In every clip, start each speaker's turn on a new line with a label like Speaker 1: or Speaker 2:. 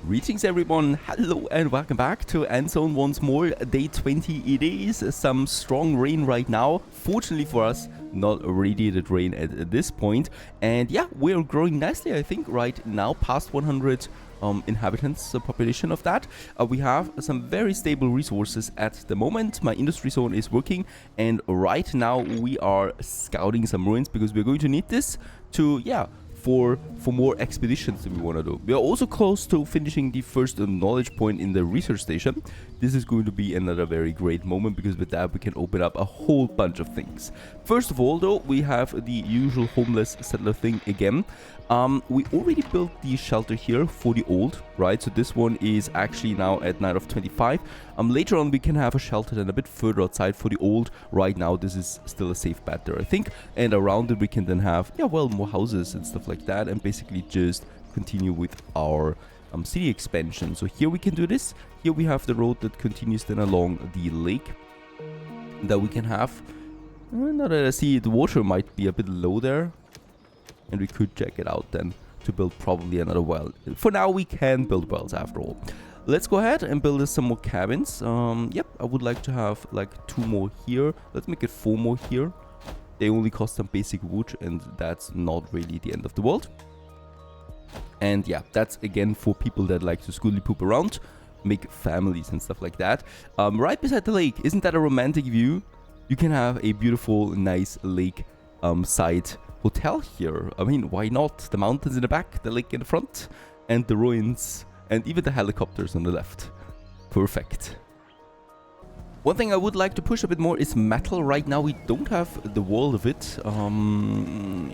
Speaker 1: Greetings everyone, hello and welcome back to Endzone once more. Day 20 it is, some strong rain right now. Fortunately for us, not radiated rain at this point. And yeah, we're growing nicely I think right now, past 100 inhabitants, the population of that. We have some very stable resources at the moment. My industry zone is working and right now we are scouting some ruins because we're going to need this to, for more expeditions that we want to do. We are also close to finishing the first knowledge point in the research station. This is going to be another very great moment because with that we can open up a whole bunch of things. First of all though, we have the usual homeless settler thing again. We already built the shelter here for the old, right? So this one is actually now at 9 of 25. Later on we can have a shelter then a bit further outside for the old. Right now this is still a safe bet there I think. And around it we can then have, more houses and stuff like that, and basically just continue with our city expansion. So here we can do this. Here we have the road that continues then along the lake that we can have. Now that I see the water might be a bit low there, and we could check it out then to build probably another well. For now we can build wells after all. Let's go ahead and build us some more cabins. I would like to have like 2 more here. Let's make it 4 more here. They only cost some basic wood and that's not really the end of the world. And yeah, that's again for people that like to schooly poop around, make families and stuff like that. Right beside the lake, isn't that a romantic view? You can have a beautiful, nice lake side hotel here. I mean, why not? The mountains in the back, the lake in the front, and the ruins, and even the helicopters on the left. Perfect. One thing I would like to push a bit more is metal. Right now we don't have the wall of it.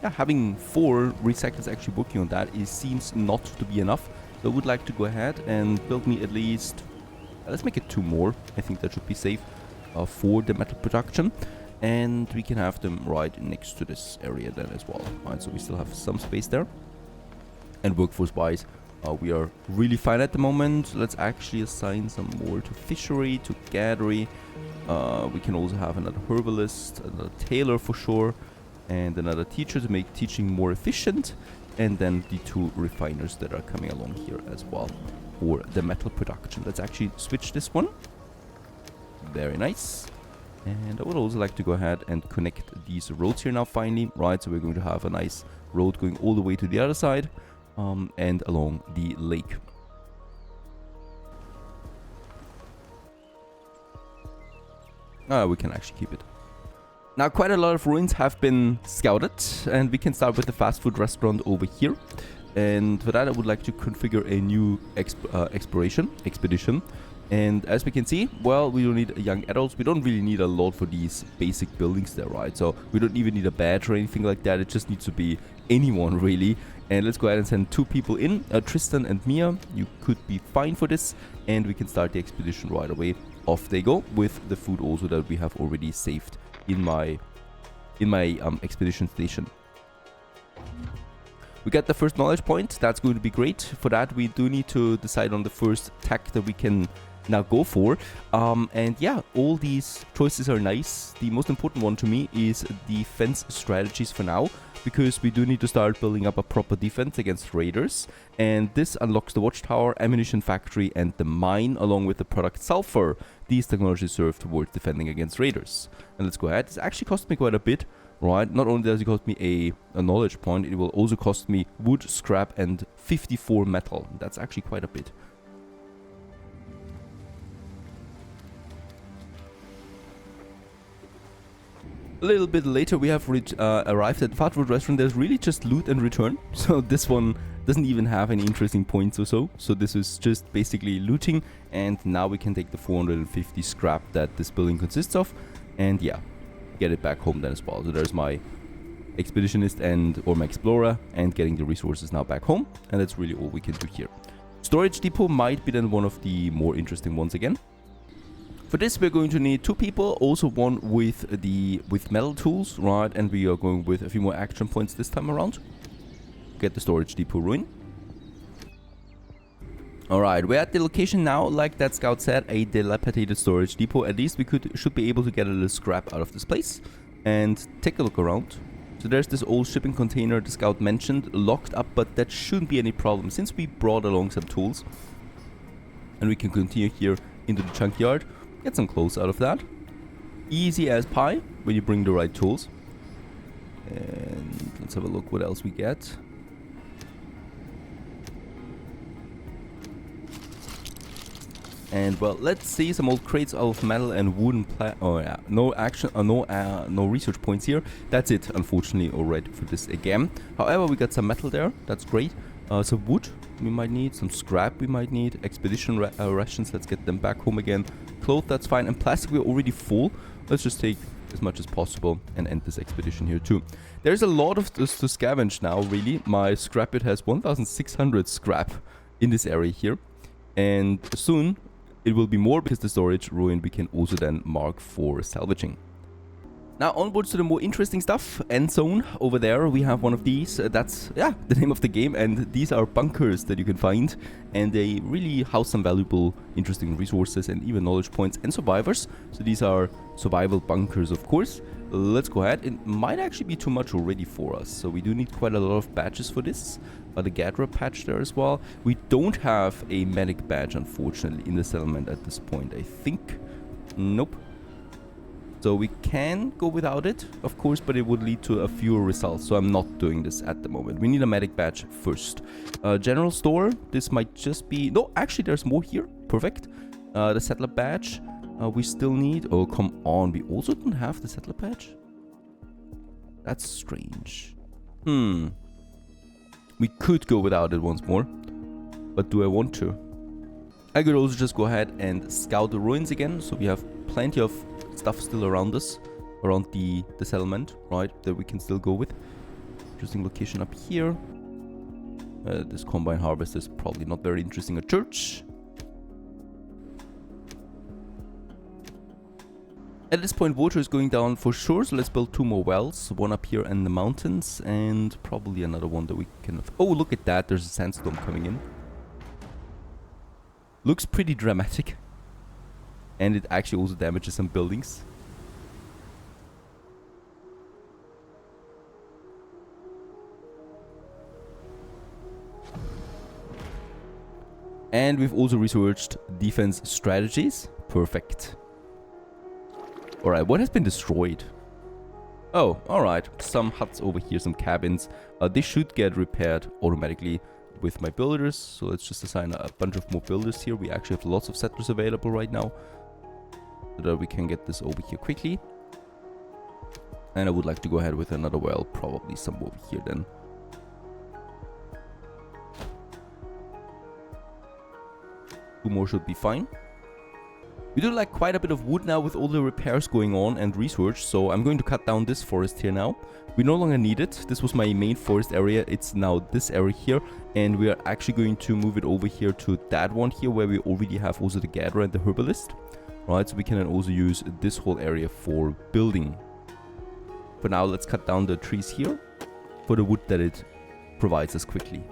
Speaker 1: Having 4 recyclers actually working on that seems not to be enough. So I would like to go ahead and build me at least, let's make it 2 more. I think that should be safe for the metal production. And we can have them right next to this area then as well. Right, so we still have some space there. And workforce wise, we are really fine at the moment. Let's actually assign some more to fishery, to gattery. We can also have another herbalist, another tailor for sure, and another teacher to make teaching more efficient. And then the 2 refiners that are coming along here as well for the metal production. Let's actually switch this one. Very nice. And I would also like to go ahead and connect these roads here now finally, right? So we're going to have a nice road going all the way to the other side and along the lake. We can actually keep it. Now quite a lot of ruins have been scouted and we can start with the fast food restaurant over here. And for that I would like to configure a new expedition. And as we can see, well, we don't need young adults. We don't really need a lot for these basic buildings there, right? So we don't even need a badge or anything like that. It just needs to be anyone, really. And let's go ahead and send 2 people in, Tristan and Mia. You could be fine for this. And we can start the expedition right away. Off they go with the food also that we have already saved in my expedition station. We got the first knowledge point. That's going to be great. For that, we do need to decide on the first tech that we can now go for. And yeah, all these choices are nice. The most important one to me is defense strategies for now, because we do need to start building up a proper defense against raiders. And this unlocks the watchtower, ammunition factory, and the mine, along with the product sulfur. These technologies serve towards defending against raiders. And let's go ahead. This actually cost me quite a bit. Right, not only does it cost me a knowledge point, it will also cost me wood, scrap, and 54 metal. That's actually quite a bit. A little bit later we have arrived at the fast food restaurant. There's really just loot and return. So this one doesn't even have any interesting points or so. So this is just basically looting. And now we can take the 450 scrap that this building consists of. And yeah, get it back home then as well. So there's my expeditionist or my explorer and getting the resources now back home. And that's really all we can do here. Storage depot might be then one of the more interesting ones again. For this we're going to need 2 people, also one with metal tools, right? And we are going with a few more action points this time around. Get the storage depot ruin. Alright, we're at the location now, like that scout said, a dilapidated storage depot. At least we should be able to get a little scrap out of this place. And take a look around. So there's this old shipping container the scout mentioned, locked up, but that shouldn't be any problem since we brought along some tools. And we can continue here into the junkyard, get some clothes out of that. Easy as pie when you bring the right tools. And let's have a look what else we get. And well, let's see some old crates of metal and wooden oh yeah, no action, no research points here. That's it, unfortunately, already for this again. However, we got some metal there. That's great. Some wood we might need, some scrap we might need, expedition rations. Let's get them back home again. Cloth, that's fine. And plastic, we're already full. Let's just take as much as possible and end this expedition here too. There's a lot of this to scavenge now, really. My scrap pit has 1,600 scrap in this area here. And soon it will be more because the storage ruin we can also then mark for salvaging. Now onwards to the more interesting stuff. Endzone, over there we have one of these. That's, yeah, the name of the game, and these are bunkers that you can find, and they really house some valuable, interesting resources and even knowledge points and survivors. So these are survival bunkers, of course. Let's go ahead. It might actually be too much already for us, so we do need quite a lot of badges for this. The gatherer patch there as well. We don't have a medic badge, unfortunately, in the settlement at this point, I think. Nope. So we can go without it, of course, but it would lead to a fewer results, so I'm not doing this at the moment. We need a medic badge first. General store, this might just be... No, actually, there's more here. Perfect. The settler badge, we still need... Oh, come on. We also don't have the settler badge? That's strange. We could go without it once more, but do I want to? I could also just go ahead and scout the ruins again, so we have plenty of stuff still around us, around the settlement, right, that we can still go with. Interesting location up here. This combine harvest is probably not very interesting at church. At this point, water is going down for sure, so let's build 2 more wells. One up here in the mountains, and probably another one that we can... Oh, look at that, there's a sandstorm coming in. Looks pretty dramatic. And it actually also damages some buildings. And we've also researched defense strategies. Perfect. Alright, what has been destroyed? Oh, alright. Some huts over here, some cabins. They should get repaired automatically with my builders. So let's just assign a bunch of more builders here. We actually have lots of settlers available right now, so that we can get this over here quickly. And I would like to go ahead with another well, probably some over here then. Two more should be fine. We do like quite a bit of wood now with all the repairs going on and research, so I'm going to cut down this forest here now. We no longer need it. This was my main forest area. It's now this area here, and we are actually going to move it over here to that one here, where we already have also the gatherer and the herbalist. Right, so we can then also use this whole area for building. For now, let's cut down the trees here for the wood that it provides us quickly.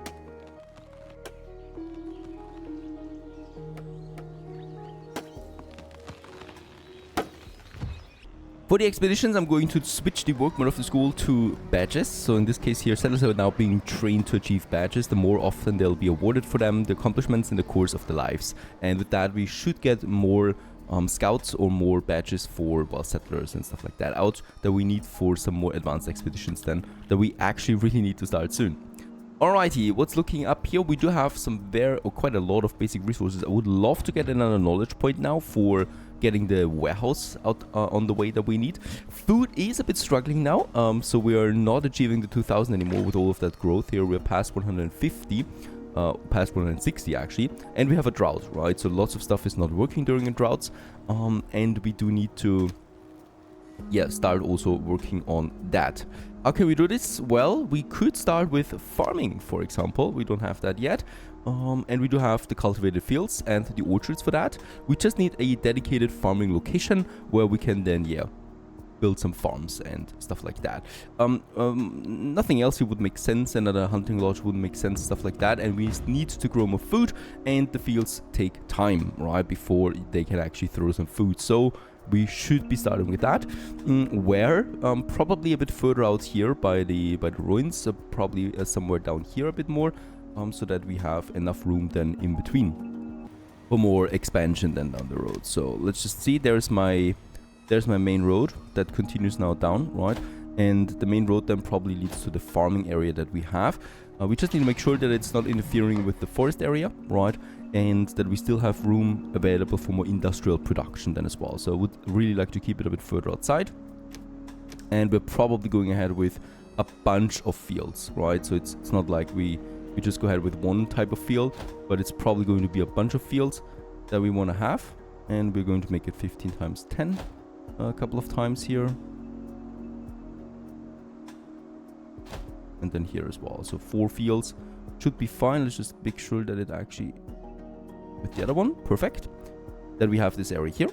Speaker 1: For the expeditions, I'm going to switch the work mode of the school to badges. So in this case here, settlers are now being trained to achieve badges. The more often they'll be awarded for them, the accomplishments in the course of their lives. And with that, we should get more scouts or more badges for, well, settlers and stuff like that out that we need for some more advanced expeditions then, that we actually really need to start soon. Alrighty, what's looking up here? We do have quite a lot of basic resources. I would love to get another knowledge point now for getting the warehouse out on the way that we need. Food is a bit struggling now, so we are not achieving the 2000 anymore with all of that growth here. We're past 150, past 160 actually, and we have a drought, right? So lots of stuff is not working during a drought, and we do need to start also working on that. How can we do this? Well, we could start with farming, for example. We don't have that yet. And we do have the cultivated fields and the orchards for that. We just need a dedicated farming location where we can then, build some farms and stuff like that. Nothing else here would make sense. Another hunting lodge wouldn't make sense, stuff like that. And we need to grow more food, and the fields take time, right, before they can actually throw some food. So we should be starting with that. Where? Probably a bit further out here by the ruins, probably somewhere down here a bit more, so that we have enough room then in between. for more expansion then down the road. So let's just see. There's my main road that continues now down, right? And the main road then probably leads to the farming area that we have. We just need to make sure that it's not interfering with the forest area, right? And that we still have room available for more industrial production then as well. So I would really like to keep it a bit further outside. And we're probably going ahead with a bunch of fields, right? So it's not like we just go ahead with one type of field, but it's probably going to be a bunch of fields that we want to have. And we're going to make it 15 times 10 a couple of times here. And then here as well. So 4 fields should be fine. Let's just make sure that it actually with the other one. Perfect. That we have this area here.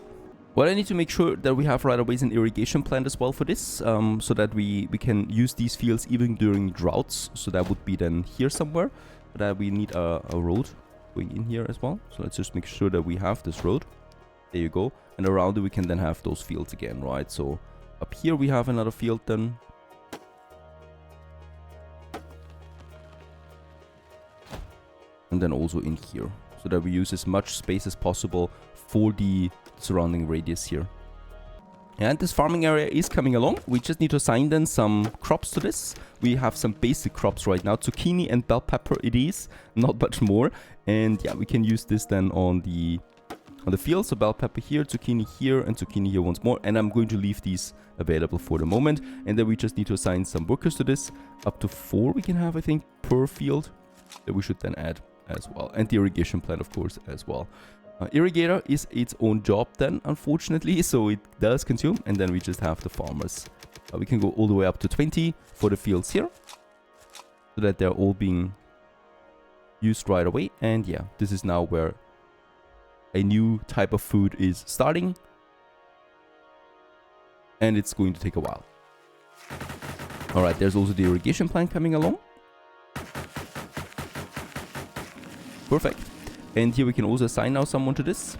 Speaker 1: Well, I need to make sure that we have right away an irrigation plant as well for this, so that we can use these fields even during droughts. So that would be then here somewhere. But we need a road going in here as well. So let's just make sure that we have this road. There you go. And around it we can then have those fields again, right? So up here we have another field then. And then also in here, so that we use as much space as possible for the surrounding radius here. And this farming area is coming along. We just need to assign then some crops to this. We have some basic crops right now. Zucchini and bell pepper it is, not much more. And yeah, we can use this then on the field. So bell pepper here, zucchini here, and zucchini here once more. And I'm going to leave these available for the moment. And then we just need to assign some workers to this. Up to 4 we can have, I think, per field that we should then add as well. And the irrigation plant, of course, as well. Irrigator is its own job then, unfortunately, so it does consume. And then we just have the farmers. We can go all the way up to 20 for the fields here, so that they're all being used right away. And yeah, this is now where a new type of food is starting. And it's going to take a while. Alright, there's also the irrigation plant coming along. Perfect. And here we can also assign now someone to this.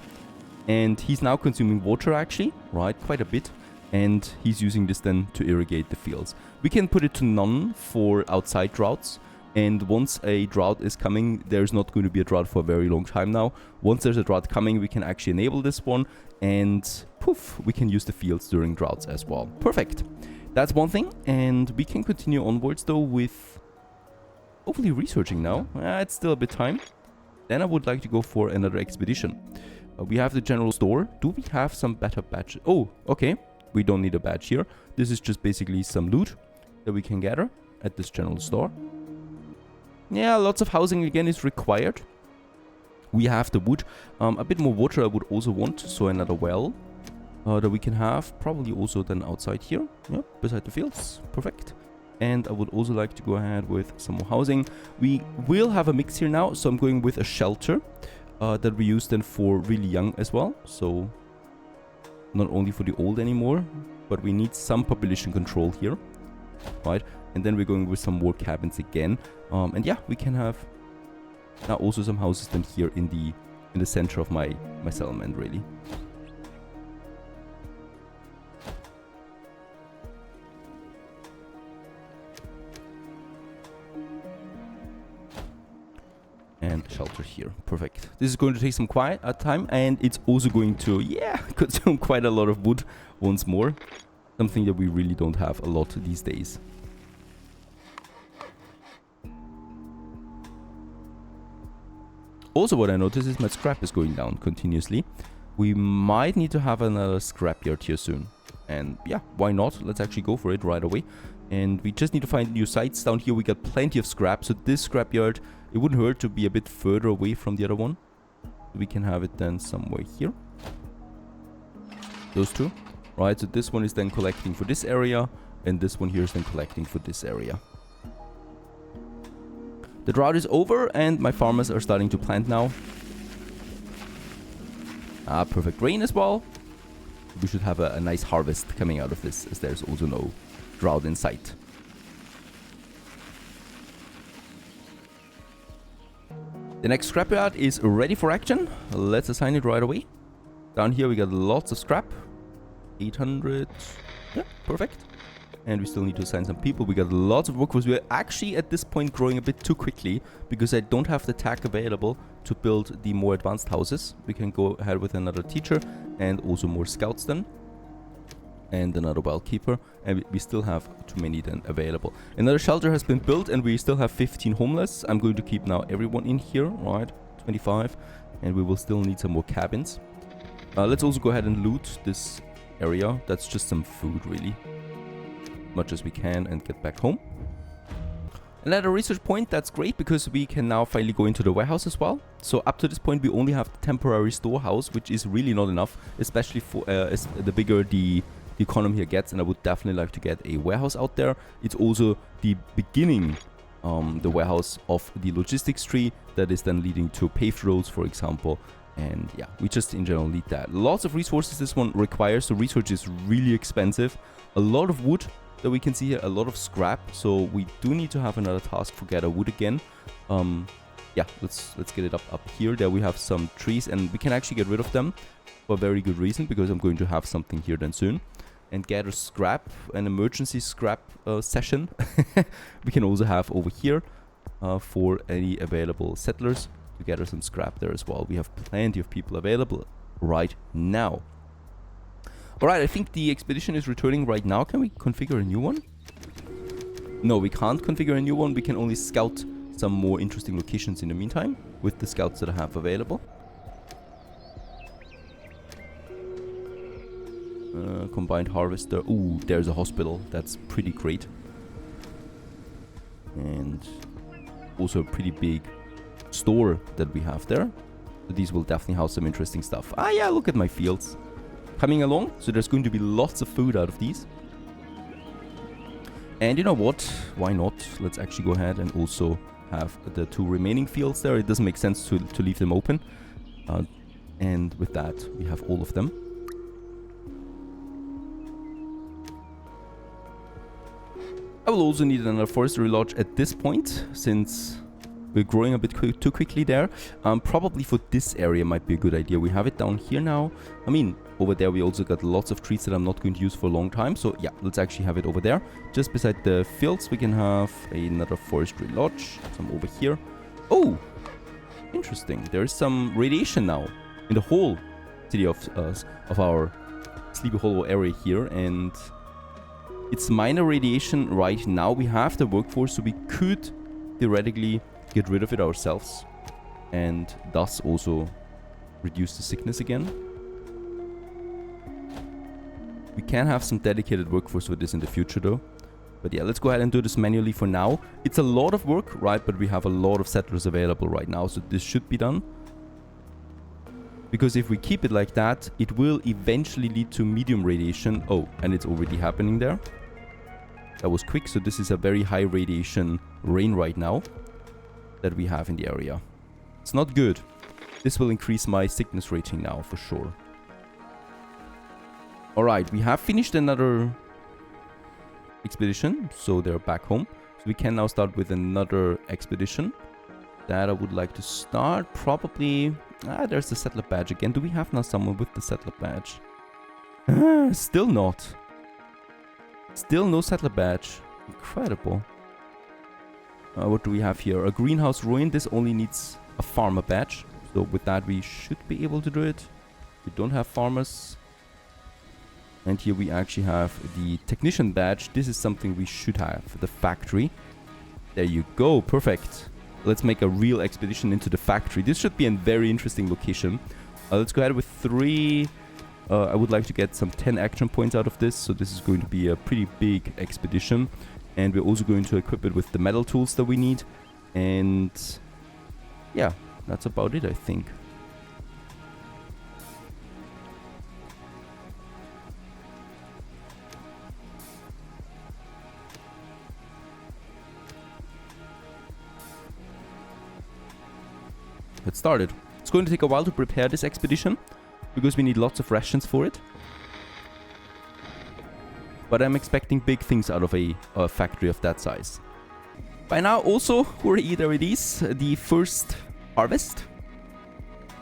Speaker 1: And he's now consuming water actually, right? Quite a bit. And he's using this then to irrigate the fields. We can put it to none for outside droughts. And once a drought is coming, there's not going to be a drought for a very long time now. Once there's a drought coming, we can actually enable this one. And poof, we can use the fields during droughts as well. Perfect. That's one thing. And we can continue onwards though with hopefully researching now. It's still a bit time. Then I would like to go for another expedition. We have the general store. Do we have some better badges? Oh, okay. We don't need a badge here. This is just basically some loot that we can gather at this general store. Yeah, lots of housing again is required. We have the wood. A bit more water I would also want. So another well that we can have. Probably also then outside here. Yeah, beside the fields. Perfect. And I would also like to go ahead with some more housing. We will have a mix here now. So I'm going with a shelter that we use then for really young as well. So not only for the old anymore, but we need some population control here, right? And then we're going with some more cabins again. And yeah, we can have now also some houses then here in the center of my settlement, really. And shelter here. Perfect. This is going to take some quiet time, and it's also going to, yeah, consume quite a lot of wood once more. Something that we really don't have a lot these days. Also, what I notice is my scrap is going down continuously. We might need to have another scrapyard here soon. And yeah, why not? Let's actually go for it right away. And we just need to find new sites. Down here we got plenty of scrap. So this scrapyard, it wouldn't hurt to be a bit further away from the other one. We can have it then somewhere here. Those two. Right, so this one is then collecting for this area. And this one here is then collecting for this area. The drought is over and my farmers are starting to plant now. Perfect rain as well. We should have a nice harvest coming out of this, as there's also no drought in sight. The next scrapyard is ready for action. Let's assign it right away. Down here we got lots of scrap. 800. Yeah, perfect. And we still need to assign some people. We got lots of workforce. We're actually at this point growing a bit too quickly because I don't have the tech available to build the more advanced houses. We can go ahead with another teacher and also more scouts then. And another wild keeper. And we still have too many then available. Another shelter has been built and we still have 15 homeless. I'm going to keep now everyone in here, right? 25. And we will still need some more cabins. Let's also go ahead and loot this area. That's just some food, really. Much as we can and get back home. And at a research point, that's great because we can now finally go into the warehouse as well. So up to this point, we only have the temporary storehouse, which is really not enough, especially for the bigger the economy here gets. And I would definitely like to get a warehouse out there. It's also the beginning, the warehouse of the logistics tree that is then leading to paved roads, for example. And yeah, we just in general need that. Lots of resources this one requires. So research is really expensive. A lot of wood that we can see here, a lot of scrap. So we do need to have another task for gather wood again. Yeah, let's get it up here. There we have some trees and we can actually get rid of them for a very good reason because I'm going to have something here then soon. And gather scrap, an emergency scrap session. We can also have over here for any available settlers to gather some scrap there as well. We have plenty of people available right now. Alright, I think the expedition is returning right now. Can we configure a new one? No, we can't configure a new one. We can only scout some more interesting locations in the meantime with the scouts that I have available. Combined harvester. Ooh, there's a hospital. That's pretty great. And also a pretty big store that we have there. So these will definitely house some interesting stuff. Ah, yeah, look at my fields coming along. So there's going to be lots of food out of these. And you know what? Why not? Let's actually go ahead and also have the 2 remaining fields there. It doesn't make sense to leave them open. And with that, we have all of them. I will also need another forestry lodge at this point, since we're growing a bit too quickly there. Probably for this area might be a good idea. We have it down here now. I mean, over there we also got lots of trees that I'm not going to use for a long time. So yeah, let's actually have it over there. Just beside the fields, we can have another forestry lodge. Some over here. Oh, interesting. There's some radiation now in the whole city of our Sleepy Hollow area here. And it's minor radiation right now. We have the workforce, so we could theoretically get rid of it ourselves and thus also reduce the sickness again. We can have some dedicated workforce for this in the future though. But yeah, let's go ahead and do this manually for now. It's a lot of work, right? But we have a lot of settlers available right now, so this should be done. Because if we keep it like that, it will eventually lead to medium radiation. Oh, and it's already happening there. That was quick. So this is a very high radiation rain right now that we have in the area. It's not good. This will increase my sickness rating now for sure. Alright, we have finished another expedition. So they're back home. So we can now start with another expedition that I would like to start. Probably... there's the settler badge again. Do we have now someone with the settler badge? Still not. Still no settler badge. Incredible. What do we have here? A greenhouse ruin. This only needs a farmer badge. So with that we should be able to do it. We don't have farmers. And here we actually have the technician badge. This is something we should have. The factory. There you go. Perfect. Let's make a real expedition into the factory. This should be a very interesting location. Let's go ahead with 3. I would like to get some 10 action points out of this. So this is going to be a pretty big expedition. And we're also going to equip it with the metal tools that we need. And yeah, that's about it, I think. Let's start it. It's going to take a while to prepare this expedition because we need lots of rations for it. But I'm expecting big things out of a factory of that size. By now also, hooray, there it is, the first harvest.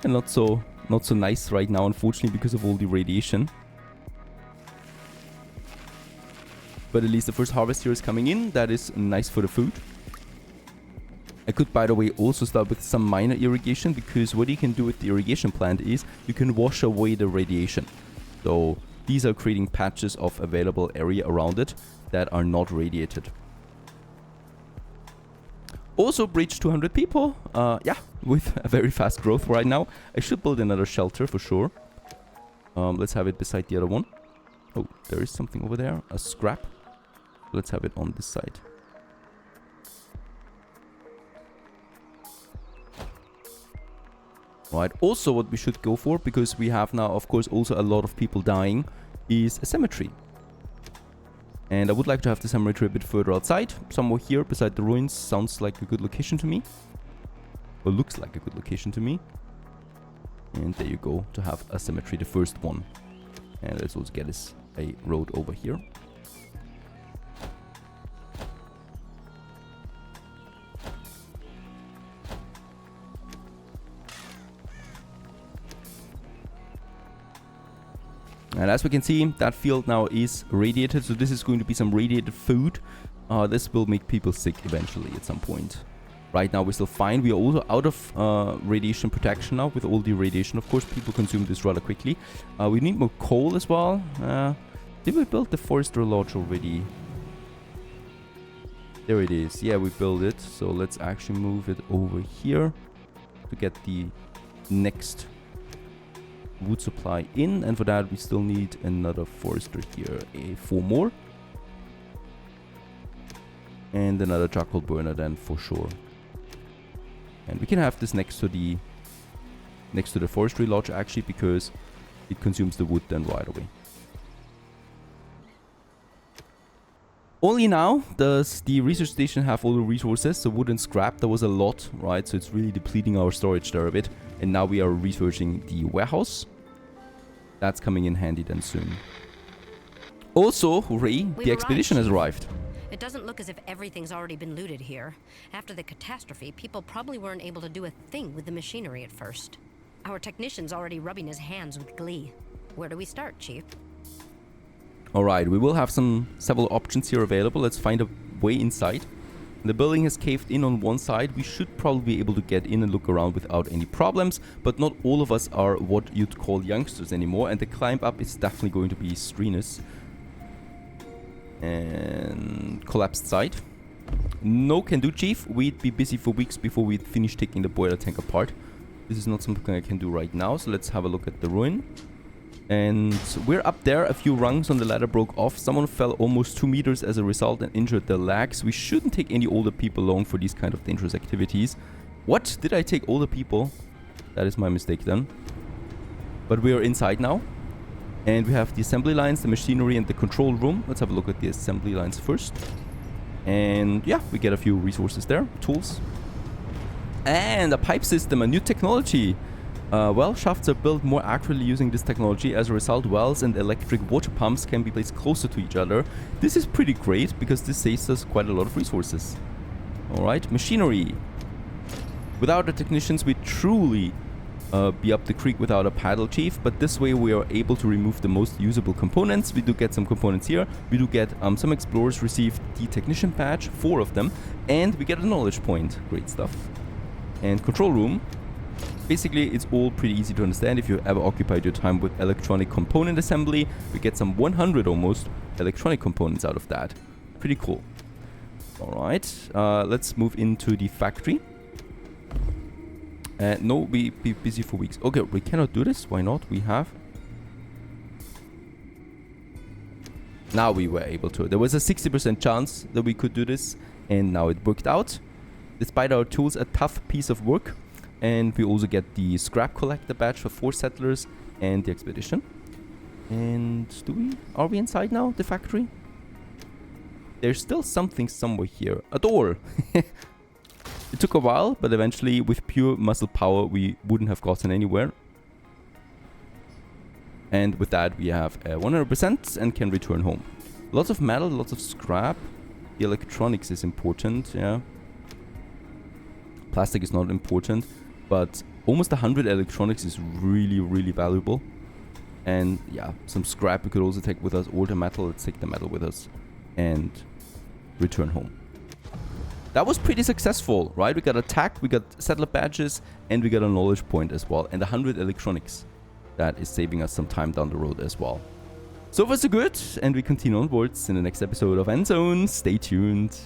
Speaker 1: And not so nice right now, unfortunately, because of all the radiation. But at least the first harvest here is coming in. That is nice for the food. I could, by the way, also start with some minor irrigation, because what you can do with the irrigation plant is you can wash away the radiation. So these are creating patches of available area around it that are not radiated. Also breached 200 people. Yeah, with a very fast growth right now. I should build another shelter for sure. Let's have it beside the other one. Oh, there is something over there. A scrap. Let's have it on this side. Right, also what we should go for, because we have now, of course, also a lot of people dying, is a cemetery. And I would like to have the cemetery a bit further outside. Somewhere here beside the ruins sounds like a good location to me. Or looks like a good location to me. And there you go, to have a cemetery, the first one. And let's also get us a road over here. And as we can see, that field now is radiated, so this is going to be some radiated food. This will make people sick eventually at some point. Right now we're still fine. We are also out of radiation protection now with all the radiation. Of course, people consume this rather quickly. We need more coal as well. Did we build the forestry lodge already? There it is. Yeah, we built it. So let's actually move it over here to get the next wood supply in, and for that we still need another forester here, 4 more, and another charcoal burner then for sure. And we can have this next to the forestry lodge actually, because it consumes the wood then right away. Only now does the research station have all the resources, so wood and scrap, there was a lot, right? So it's really depleting our storage there a bit. And now we are researching the warehouse. That's coming in handy then soon. Also, hooray, the expedition has arrived.
Speaker 2: It doesn't look as if everything's already been looted here. After the catastrophe, people probably weren't able to do a thing with the machinery at first. Our technician's already rubbing his hands with glee. Where do we start, Chief?
Speaker 1: Alright, we will have several options here available. Let's find a way inside. The building has caved in on one side. We should probably be able to get in and look around without any problems, but not all of us are what you'd call youngsters anymore, and the climb up is definitely going to be strenuous. And collapsed site. No can do, Chief. We'd be busy for weeks before we'd finish taking the boiler tank apart. This is not something I can do right now, so let's have a look at the ruin. And we're up there. A few rungs on the ladder broke off. Someone fell almost 2 meters as a result and injured their legs. We shouldn't take any older people along for these kind of dangerous activities. What? Did I take older people? That is my mistake then. But we are inside now. And we have the assembly lines, the machinery, and the control room. Let's have a look at the assembly lines first. And yeah, we get a few resources there. Tools. And a pipe system, a new technology. Well shafts are built more accurately using this technology. As a result, wells and electric water pumps can be placed closer to each other. This is pretty great because this saves us quite a lot of resources. Alright, machinery. Without the technicians, we truly be up the creek without a paddle, Chief, but this way we are able to remove the most usable components. We do get some components here. We do get some explorers received the technician badge, 4 of them, and we get a knowledge point. Great stuff. And control room. Basically, it's all pretty easy to understand if you ever occupied your time with electronic component assembly. We get some 100 almost electronic components out of that. Pretty cool. Alright, let's move into the factory. No, we be busy for weeks. Okay, we cannot do this. Why not? We have. Now we were able to. There was a 60% chance that we could do this, and now it worked out. Despite our tools, a tough piece of work. And we also get the scrap collector badge for 4 settlers and the expedition. And are we inside now, the factory? There's still something somewhere here. A door! It took a while, but eventually with pure muscle power we wouldn't have gotten anywhere. And with that we have 100% and can return home. Lots of metal, lots of scrap. The electronics is important, yeah. Plastic is not important, but almost 100 electronics is really, really valuable. And yeah, some scrap we could also take with us, or the metal. Let's take the metal with us. and return home. That was pretty successful, right? We got attacked, we got settler badges, and we got a knowledge point as well, and 100 electronics. That is saving us some time down the road as well. So far so good, and we continue onwards in the next episode of Endzone. Stay tuned.